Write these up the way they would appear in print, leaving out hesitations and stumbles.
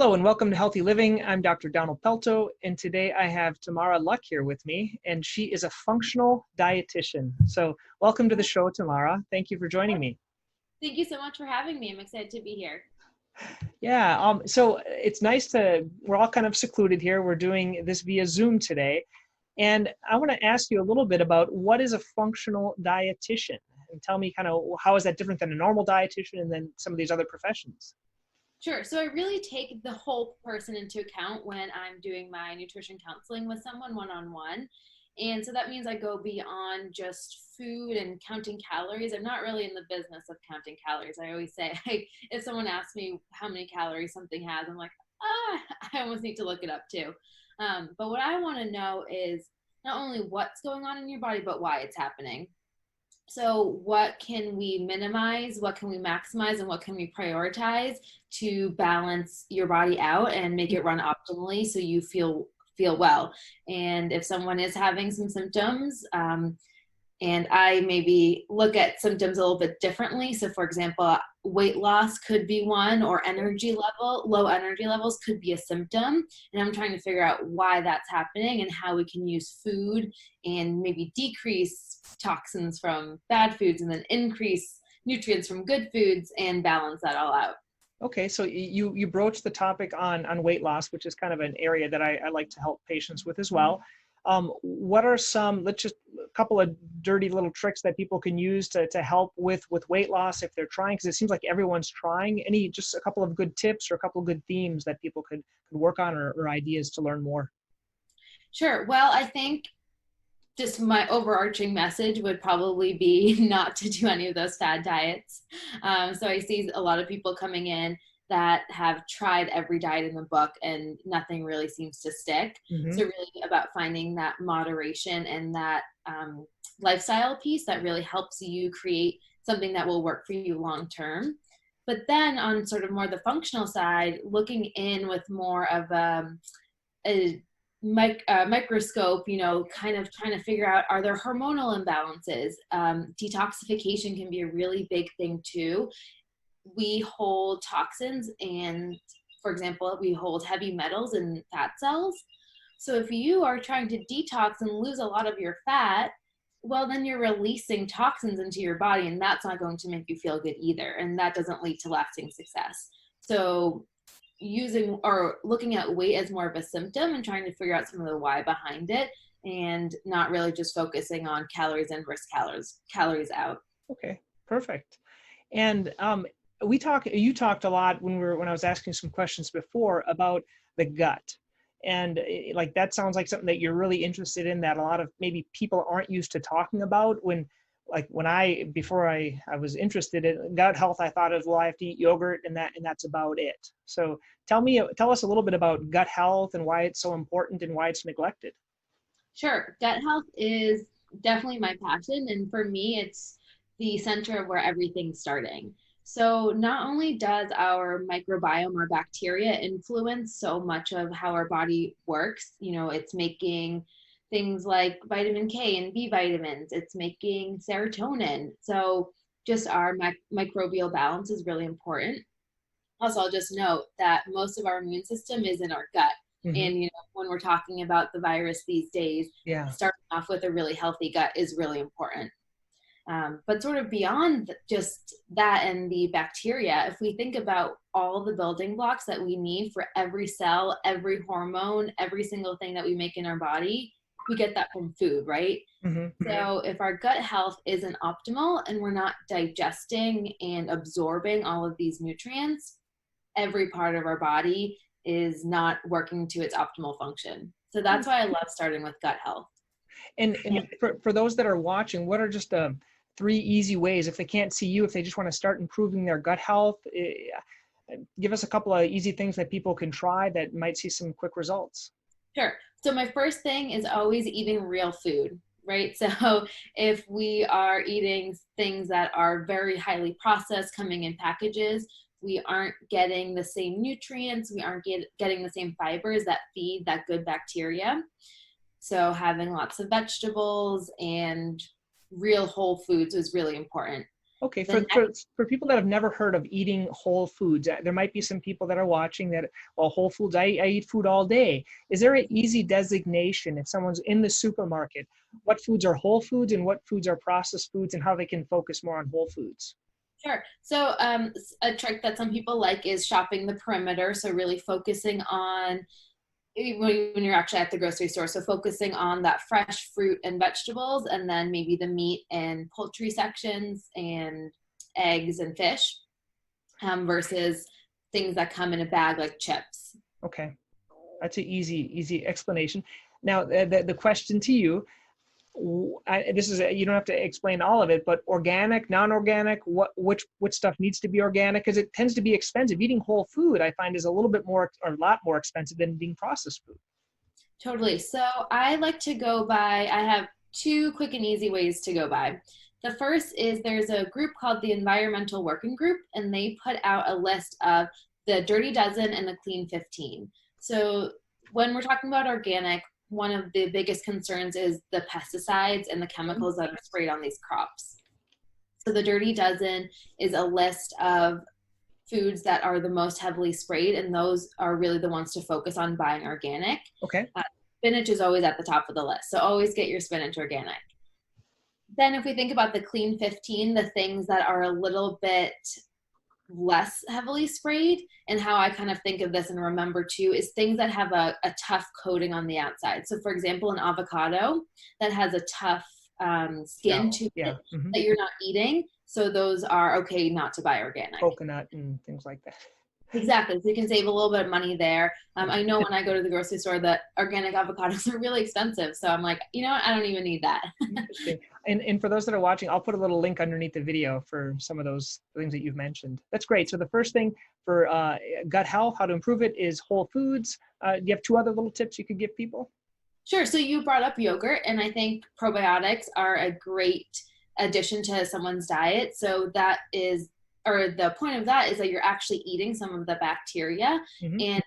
Hello and welcome to Healthy Living. I'm Dr. Donald Pelto, and today I have Tamara Luck here with me, and she is a functional dietitian. So welcome to the show, Tamara. Thank you for joining me. Thank you so much for having me. I'm excited to be here. Yeah, so it's nice we're all kind of secluded here. We're doing this via Zoom today. And I want to ask you a little bit about what is a functional dietitian? And tell me kind of how is that different than a normal dietitian and then some of these other professions? Sure. So I really take the whole person into account when I'm doing my nutrition counseling with someone one-on-one. And so that means I go beyond just food and counting calories. I'm not really in the business of counting calories. I always say, if someone asks me how many calories something has, I'm like, I almost need to look it up too. But what I want to know is not only what's going on in your body, but why it's happening. So what can we minimize, what can we maximize, and what can we prioritize to balance your body out and make it run optimally so you feel well. And if someone is having some symptoms, and I maybe look at symptoms a little bit differently. So for example, weight loss could be one, or low energy levels could be a symptom. And I'm trying to figure out why that's happening and how we can use food and maybe decrease toxins from bad foods and then increase nutrients from good foods and balance that all out. Okay, so you broached the topic on weight loss, which is kind of an area that I like to help patients with as well. What are some, a couple of dirty little tricks that people can use to help with weight loss if they're trying? Because it seems like everyone's trying. Just a couple of good tips or a couple of good themes that people could work on or ideas to learn more? Sure. Well, I think just my overarching message would probably be not to do any of those fad diets. So I see a lot of people coming in that have tried every diet in the book and nothing really seems to stick. Mm-hmm. So really about finding that moderation and that lifestyle piece that really helps you create something that will work for you long term. But then on sort of more the functional side, looking in with more of a microscope, kind of trying to figure out, are there hormonal imbalances? Detoxification can be a really big thing too. We hold toxins and, for example, we hold heavy metals in fat cells. So if you are trying to detox and lose a lot of your fat, well, then you're releasing toxins into your body, and that's not going to make you feel good either. And that doesn't lead to lasting success. So using or looking at weight as more of a symptom and trying to figure out some of the why behind it, and not really just focusing on calories in versus calories out. Okay, perfect. And you talked a lot when I was asking some questions before about the gut. And like that sounds like something that you're really interested in, that a lot of maybe people aren't used to talking about. Before I was interested in gut health, I thought of, well, I have to eat yogurt and that's about it. So tell us a little bit about gut health and why it's so important and why it's neglected. Sure. Gut health is definitely my passion. And for me, it's the center of where everything's starting. So not only does our microbiome or bacteria influence so much of how our body works, it's making things like vitamin K and B vitamins, it's making serotonin. So just our microbial balance is really important. Also, I'll just note that most of our immune system is in our gut. Mm-hmm. And, when we're talking about the virus these days, starting off with a really healthy gut is really important. But sort of beyond just that and the bacteria, if we think about all the building blocks that we need for every cell, every hormone, every single thing that we make in our body, we get that from food, right? Mm-hmm. So if our gut health isn't optimal and we're not digesting and absorbing all of these nutrients, every part of our body is not working to its optimal function. So that's why I love starting with gut health. And for those that are watching, what are just 3 easy ways, if they can't see you, if they just want to start improving their gut health, give us a couple of easy things that people can try that might see some quick results. Sure. So my first thing is always eating real food, right? So if we are eating things that are very highly processed, coming in packages, we aren't getting the same nutrients, we aren't getting the same fibers that feed that good bacteria. So having lots of vegetables and real whole foods is really important. Okay, The for people that have never heard of eating whole foods, there might be some people that are watching that, well, whole foods, I eat food all day. Is there an easy designation if someone's in the supermarket, what foods are whole foods and what foods are processed foods, and how they can focus more on whole foods? Sure. So a trick that some people like is shopping the perimeter. So really focusing on when you're actually at the grocery store. So focusing on that fresh fruit and vegetables, and then maybe the meat and poultry sections and eggs and fish, versus things that come in a bag like chips. Okay, that's an easy explanation. Now, the question to you, this is you don't have to explain all of it, but organic, non-organic, which stuff needs to be organic, because it tends to be expensive. Eating whole food, I find, is a little bit more, or a lot more expensive than eating processed food. Totally. So I like to go by, I have two quick and easy ways to go by. The first is there's a group called the Environmental Working Group, and they put out a list of the Dirty Dozen and the Clean 15. So when we're talking about organic, one of the biggest concerns is the pesticides and the chemicals that are sprayed on these crops. So the Dirty Dozen is a list of foods that are the most heavily sprayed, and those are really the ones to focus on buying organic. Okay. Spinach is always at the top of the list, so always get your spinach organic. Then if we think about the Clean 15, the things that are a little bit less heavily sprayed, and how I kind of think of this and remember too, is things that have a tough coating on the outside. So for example, an avocado that has a tough skin to it that you're not eating. So those are okay not to buy organic. Coconut and things like that. Exactly. So you can save a little bit of money there. I know when I go to the grocery store, the organic avocados are really expensive. So I'm like, you know what? I don't even need that. Interesting. And for those that are watching, I'll put a little link underneath the video for some of those things that you've mentioned. That's great. So the first thing for gut health, how to improve it, is whole foods. Do you have two other little tips you could give people? Sure. So you brought up yogurt, and I think probiotics are a great addition to someone's diet. So that is, or the point of that is that you're actually eating some of the bacteria, and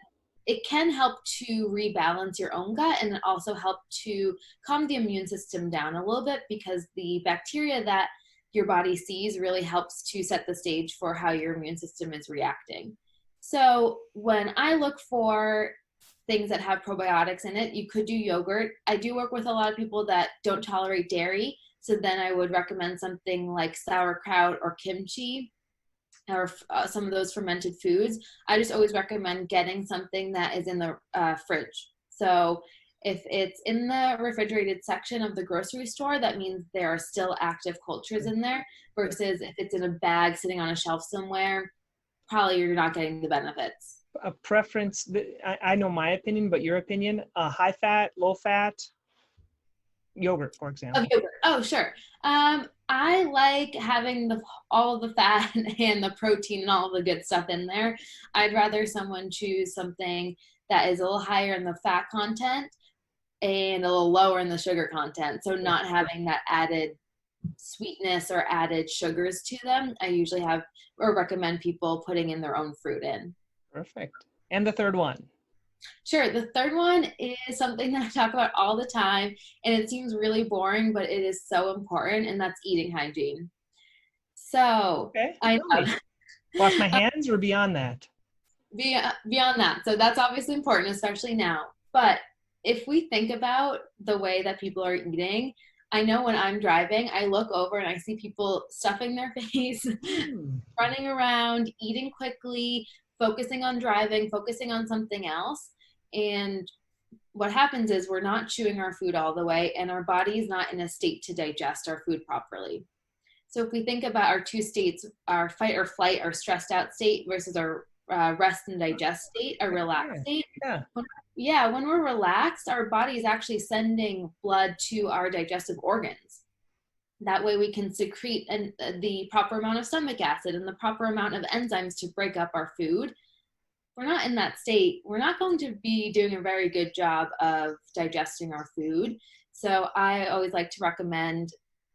it can help to rebalance your own gut, and also help to calm the immune system down a little bit, because the bacteria that your body sees really helps to set the stage for how your immune system is reacting. So when I look for things that have probiotics in it, you could do yogurt. I do work with a lot of people that don't tolerate dairy, so then I would recommend something like sauerkraut or kimchi, or some of those fermented foods. I just always recommend getting something that is in the fridge. So if it's in the refrigerated section of the grocery store, that means there are still active cultures in there, versus if it's in a bag sitting on a shelf somewhere, probably you're not getting the benefits. A preference, I know my opinion, but your opinion, high fat, low fat, yogurt, for example. Of yogurt. Oh, sure. I like having all of the fat and the protein and all of the good stuff in there. I'd rather someone choose something that is a little higher in the fat content and a little lower in the sugar content. So not having that added sweetness or added sugars to them. I usually have or recommend people putting in their own fruit in. Perfect. And the third one? Sure. The third one is something that I talk about all the time, and it seems really boring, but it is so important, and that's eating hygiene. So I know. Wash my hands, or beyond that? Beyond that. So that's obviously important, especially now. But if we think about the way that people are eating, I know when I'm driving, I look over and I see people stuffing their face, running around, eating quickly, focusing on driving, focusing on something else. And what happens is we're not chewing our food all the way, and our body is not in a state to digest our food properly. So if we think about our two states, our fight or flight, our stressed out state, versus our rest and digest state, a relaxed state. When we're relaxed, our body is actually sending blood to our digestive organs. That way we can secrete the proper amount of stomach acid and the proper amount of enzymes to break up our food. If we're not in that state, we're not going to be doing a very good job of digesting our food. So I always like to recommend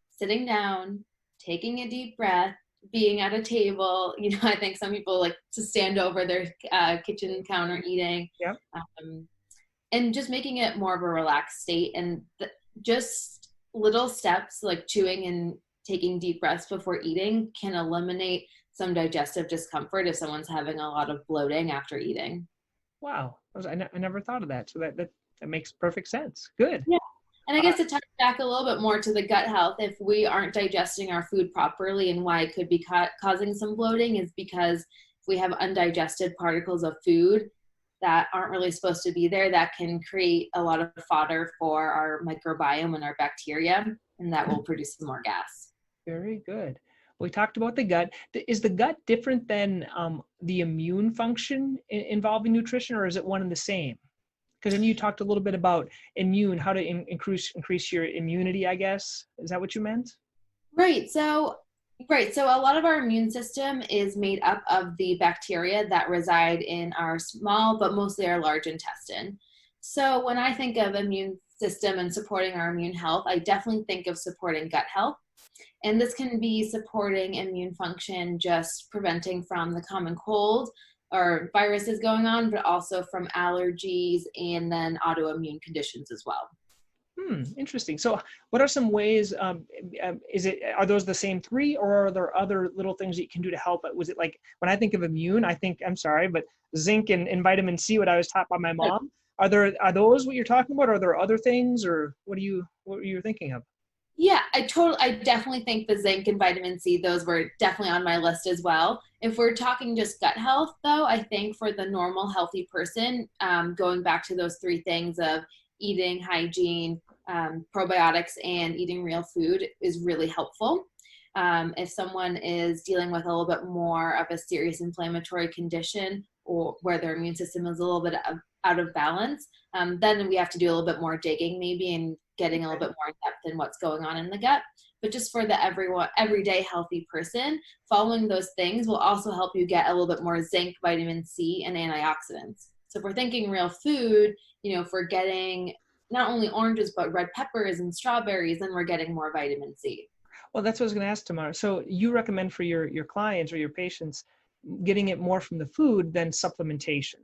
sitting down, taking a deep breath, being at a table. You know, I think some people like to stand over their kitchen counter eating. And just making it more of a relaxed state, and just little steps like chewing and taking deep breaths before eating can eliminate some digestive discomfort if someone's having a lot of bloating after eating. Wow. I never thought of that. So that makes perfect sense. Good. Yeah. And I Uh, guess to touch back a little bit more to the gut health, if we aren't digesting our food properly, and why it could be causing some bloating is because if we have undigested particles of food that aren't really supposed to be there, that can create a lot of fodder for our microbiome and our bacteria, and that will produce some more gas. Very good. We talked about the gut. Is the gut different than the immune function involving nutrition, or is it one and the same? Because then you talked a little bit about how to increase your immunity, I guess. Is that what you meant? Right. So a lot of our immune system is made up of the bacteria that reside in our small, but mostly our large intestine. So when I think of immune system and supporting our immune health, I definitely think of supporting gut health. And this can be supporting immune function, just preventing from the common cold or viruses going on, but also from allergies and then autoimmune conditions as well. Interesting. So what are some ways, are those the same three, or are there other little things that you can do to help it? Was it like, when I think of immune, I'm sorry, but zinc and vitamin C, what I was taught by my mom, are those what you're talking about? Are there other things, or what were you thinking of? Yeah, I definitely think the zinc and vitamin C, those were definitely on my list as well. If we're talking just gut health, though, I think for the normal healthy person, going back to those three things of eating, hygiene, probiotics, and eating real food is really helpful. If someone is dealing with a little bit more of a serious inflammatory condition, or where their immune system is a little bit out of balance, then we have to do a little bit more digging maybe and getting a little bit more in depth in what's going on in the gut. But just for the everyday healthy person, following those things will also help you get a little bit more zinc, vitamin C, and antioxidants. So if we're thinking real food, if we're getting not only oranges, but red peppers and strawberries, then we're getting more vitamin C. Well, that's what I was going to ask, Tamara. So you recommend for your clients or your patients getting it more from the food than supplementation?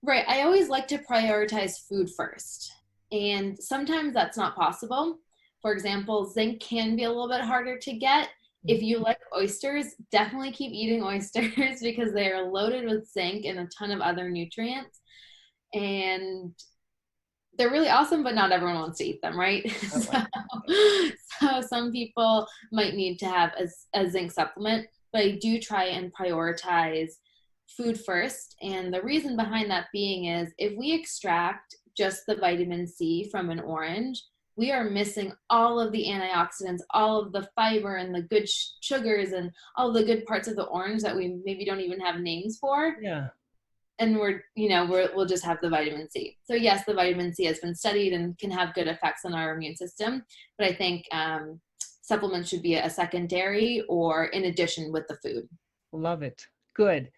Right. I always like to prioritize food first. And sometimes that's not possible. For example, zinc can be a little bit harder to get. If you like oysters, definitely keep eating oysters because they are loaded with zinc and a ton of other nutrients. And they're really awesome, but not everyone wants to eat them, right? So some people might need to have a zinc supplement, but I do try and prioritize food first. And the reason behind that being is if we extract just the vitamin C from an orange, we are missing all of the antioxidants, all of the fiber and the good sugars and all the good parts of the orange that we maybe don't even have names for. Yeah. And we'll just have the vitamin C. So yes, the vitamin C has been studied and can have good effects on our immune system, but I think supplements should be a secondary or in addition with the food. Love it. Good.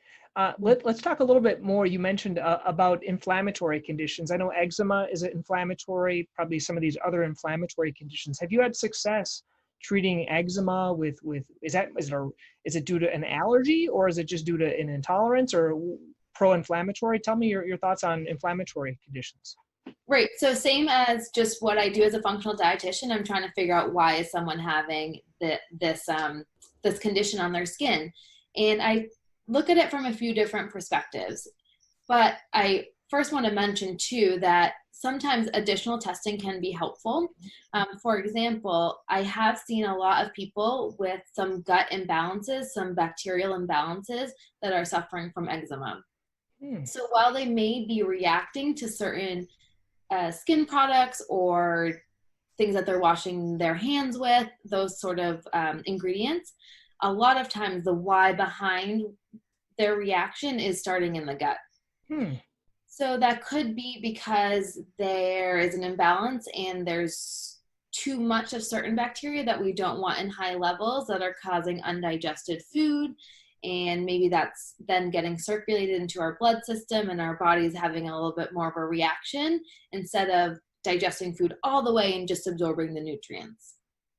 Let's talk a little bit more. You mentioned about inflammatory conditions. I know eczema is inflammatory, probably some of these other inflammatory conditions. Have you had success treating eczema is it due to an allergy, or is it just due to an intolerance, or pro-inflammatory? Tell me your thoughts on inflammatory conditions. Right. So same as just what I do as a functional dietitian, I'm trying to figure out why is someone having this condition on their skin. And I look at it from a few different perspectives. But I first want to mention too that sometimes additional testing can be helpful. For example, I have seen a lot of people with some gut imbalances, some bacterial imbalances that are suffering from eczema. So while they may be reacting to certain skin products or things that they're washing their hands with, those sort of ingredients, a lot of times the why behind their reaction is starting in the gut. So that could be because there is an imbalance and there's too much of certain bacteria that we don't want in high levels that are causing undigested food. And maybe that's then getting circulated into our blood system and our body's having a little bit more of a reaction instead of digesting food all the way and just absorbing the nutrients.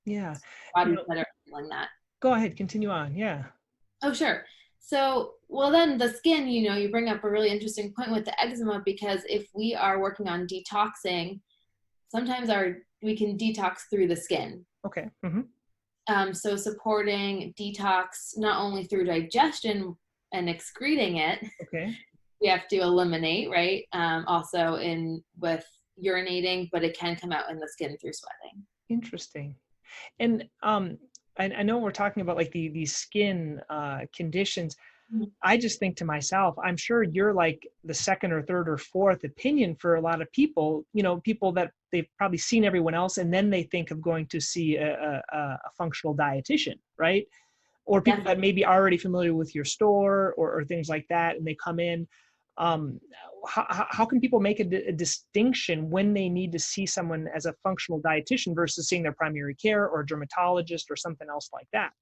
Yeah. Body's better at handling that. Go ahead, continue on. Yeah. Oh, sure. So, well, then the skin, you bring up a really interesting point with the eczema, because if we are working on detoxing, sometimes we can detox through the skin. Okay. So supporting detox, not only through digestion and excreting it, Okay. we have to eliminate, right? Also with urinating, but it can come out in the skin through sweating. Interesting. And I know we're talking about like these skin conditions. I just think to myself, I'm sure you're like the second or third or fourth opinion for a lot of people, people that they've probably seen everyone else and then they think of going to see a functional dietitian, right? Or people that may be already familiar with your store or things like that, and they come in. Um, how can people make a distinction when they need to see someone as a functional dietitian versus seeing their primary care or a dermatologist or something else like that?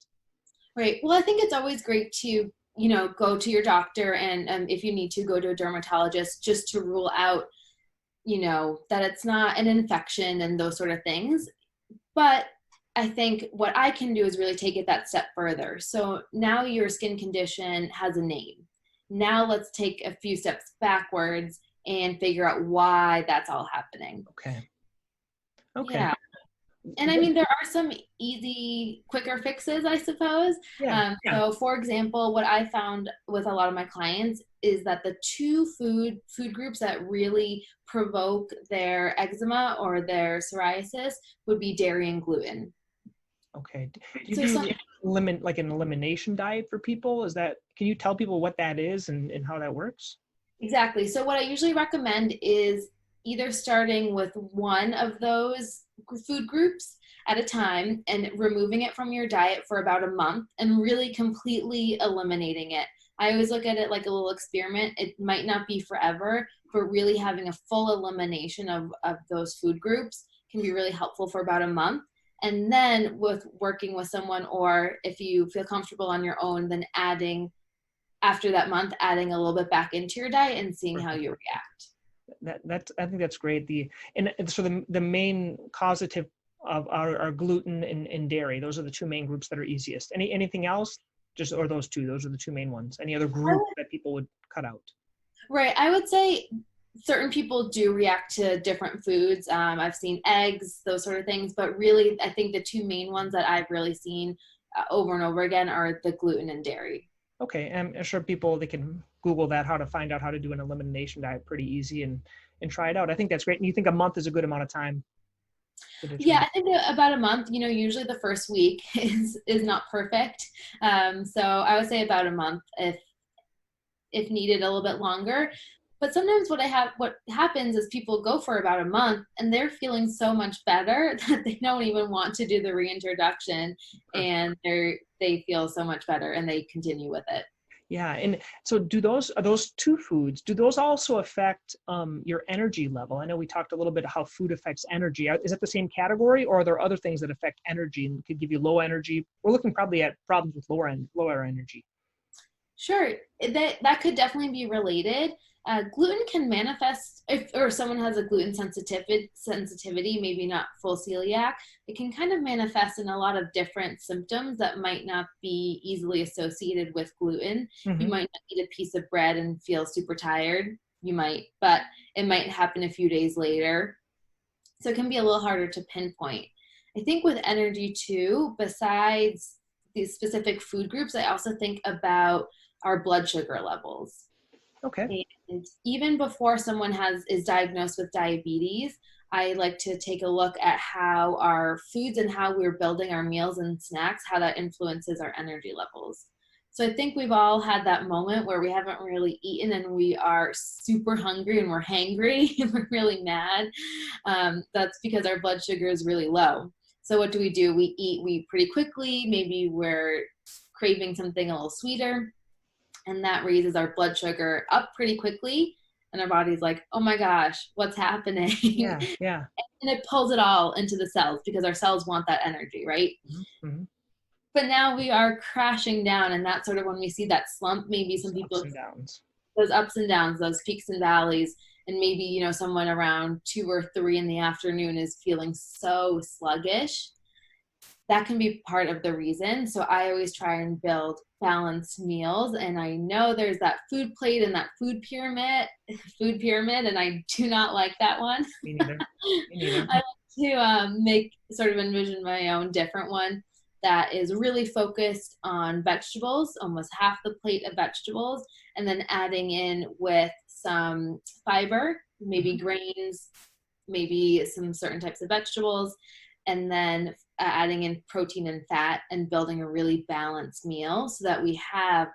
Right. Well, I think it's always great to, go to your doctor and if you need to go to a dermatologist just to rule out, that it's not an infection and those sort of things. But I think what I can do is really take it that step further. So now your skin condition has a name. Now let's take a few steps backwards and figure out why that's all happening. Okay. Yeah. And I mean, there are some easy, quicker fixes, I suppose. Yeah. So for example, what I found with a lot of my clients is that the two food groups that really provoke their eczema or their psoriasis would be dairy and gluten. Okay. Do you do an elimination diet for people? Can you tell people what that is and how that works? Exactly. So what I usually recommend is either starting with one of those food groups at a time and removing it from your diet for about a month and really completely eliminating it. I always look at it like a little experiment. It might not be forever, but really having a full elimination of those food groups can be really helpful for about a month. And then with working with someone, or if you feel comfortable on your own, then after that month, adding a little bit back into your diet and seeing how you react. I think that's great. So the main causative of are gluten and dairy. Those are the two main groups that are easiest. Anything else? Or those two? Those are the two main ones. Any other group that people would cut out? Right. I would say certain people do react to different foods. I've seen eggs, those sort of things, but really I think the two main ones that I've really seen over and over again are the gluten and dairy. Okay, and I'm sure they can Google that, how to find out how to do an elimination diet pretty easy and try it out. I think that's great. And you think a month is a good amount of time? Yeah, I think about a month. Usually the first week is not perfect. So I would say about a month if needed, a little bit longer. But sometimes what happens is people go for about a month and they're feeling so much better that they don't even want to do the reintroduction, and they feel so much better and they continue with it. Yeah, and so are those two foods, do those also affect your energy level? I know we talked a little bit how food affects energy. Is it the same category, or are there other things that affect energy and could give you low energy? We're looking probably at problems with lower energy. Sure, that could definitely be related. Gluten can manifest or someone has a gluten sensitivity, maybe not full celiac. It can kind of manifest in a lot of different symptoms that might not be easily associated with gluten. Mm-hmm. You might not eat a piece of bread and feel super tired. But it might happen a few days later. So it can be a little harder to pinpoint. I think with energy too, besides these specific food groups, I also think about our blood sugar levels. Okay. And even before someone is diagnosed with diabetes, I like to take a look at how our foods and how we're building our meals and snacks, how that influences our energy levels. So I think we've all had that moment where we haven't really eaten and we are super hungry and we're hangry and we're really mad. That's because our blood sugar is really low. So what do? We eat pretty quickly. Maybe we're craving something a little sweeter, and that raises our blood sugar up pretty quickly. And our body's like, oh my gosh, what's happening? Yeah. And it pulls it all into the cells because our cells want that energy, right? Mm-hmm. But now we are crashing down, and that's sort of when we see that slump. Maybe some people, those ups and downs, those peaks and valleys, and maybe, someone around 2 or 3 in the afternoon is feeling so sluggish. That can be part of the reason. So I always try and build balanced meals. And I know there's that food plate and that food pyramid, and I do not like that one. Me neither. I like to envision my own different one that is really focused on vegetables, almost half the plate of vegetables, and then adding in with some fiber, maybe grains, maybe some certain types of vegetables, and then adding in protein and fat, and building a really balanced meal so that we have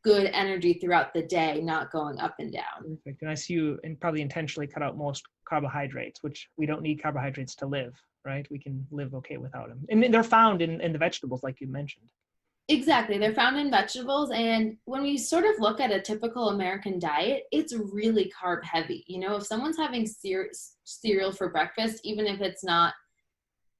good energy throughout the day, not going up and down. Perfect. And I see you and probably intentionally cut out most carbohydrates, which we don't need carbohydrates to live, right? We can live okay without them. And they're found in the vegetables, like you mentioned. Exactly. They're found in vegetables. And when we sort of look at a typical American diet, it's really carb heavy. You know, if someone's having cereal for breakfast, even if it's not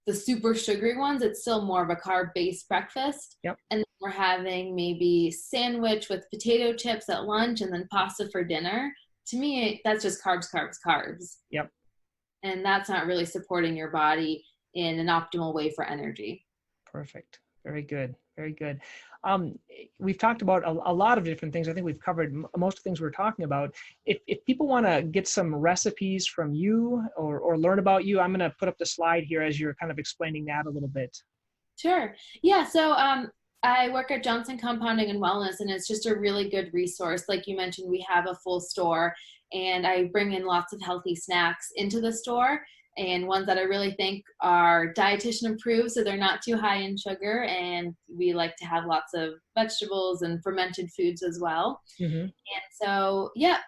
the super sugary ones, it's still more of a carb-based breakfast. Yep. And then we're having maybe sandwich with potato chips at lunch and then pasta for dinner. To me, that's just carbs, carbs, carbs. Yep. And that's not really supporting your body in an optimal way for energy. Perfect. Very good. Very good. We've talked about a lot of different things. I think we've covered most of the things we're talking about. If people want to get some recipes from you or learn about you, I'm going to put up the slide here as you're kind of explaining that a little bit. Sure. Yeah. So I work at Johnson Compounding and Wellness, and it's just a really good resource. Like you mentioned, we have a full store, and I bring in lots of healthy snacks into the store, and ones that I really think are dietitian approved, so they're not too high in sugar, and we like to have lots of vegetables and fermented foods as well. Mm-hmm. And so, yeah,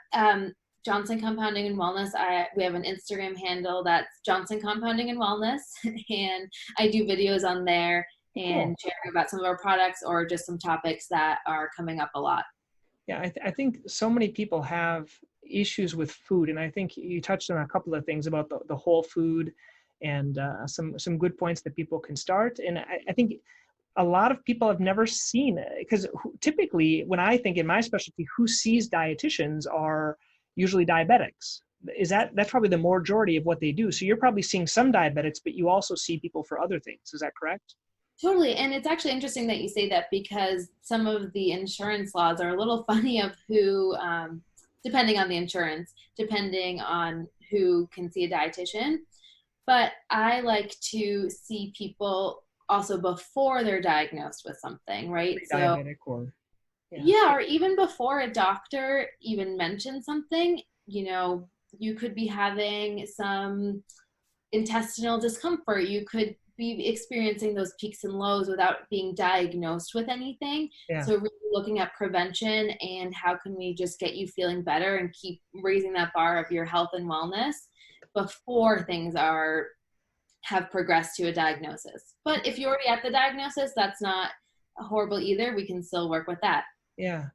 Johnson Compounding and Wellness, we have an Instagram handle that's Johnson Compounding and Wellness, and I do videos on there and sharing about some of our products or just some topics that are coming up a lot. Yeah, I think so many people have issues with food, and I think you touched on a couple of things about the whole food and some good points that people can start. And I think a lot of people have never seen it, because typically when I think in my specialty, who sees dietitians are usually diabetics. That's probably the majority of what they do. So you're probably seeing some diabetics, but you also see people for other things. Is that correct? Totally. And it's actually interesting that you say that, because some of the insurance laws are a little funny of who, depending on the insurance, depending on who can see a dietitian. But I like to see people also before they're diagnosed with something, right? Diabetic yeah, or even before a doctor even mentions something, you know, you could be having some intestinal discomfort. You could be experiencing those peaks and lows without being diagnosed with anything. Yeah. So really looking at prevention and how can we just get you feeling better and keep raising that bar of your health and wellness before things have progressed to a diagnosis. But if you're already at the diagnosis, that's not horrible either. We can still work with that. Yeah.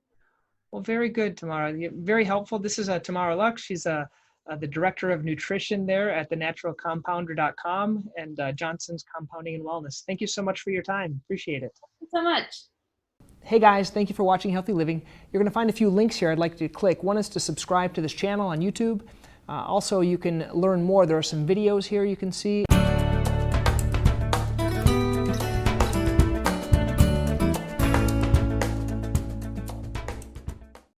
Well, very good, Tamara. Very helpful. This is Tamara Luck. She's the Director of Nutrition there at thenaturalcompounder.com and Johnson's Compounding and Wellness. Thank you so much for your time. Appreciate it. Thank you so much. Hey guys, thank you for watching Healthy Living. You're going to find a few links here I'd like you to click. One is to subscribe to this channel on YouTube. Also, you can learn more. There are some videos here you can see.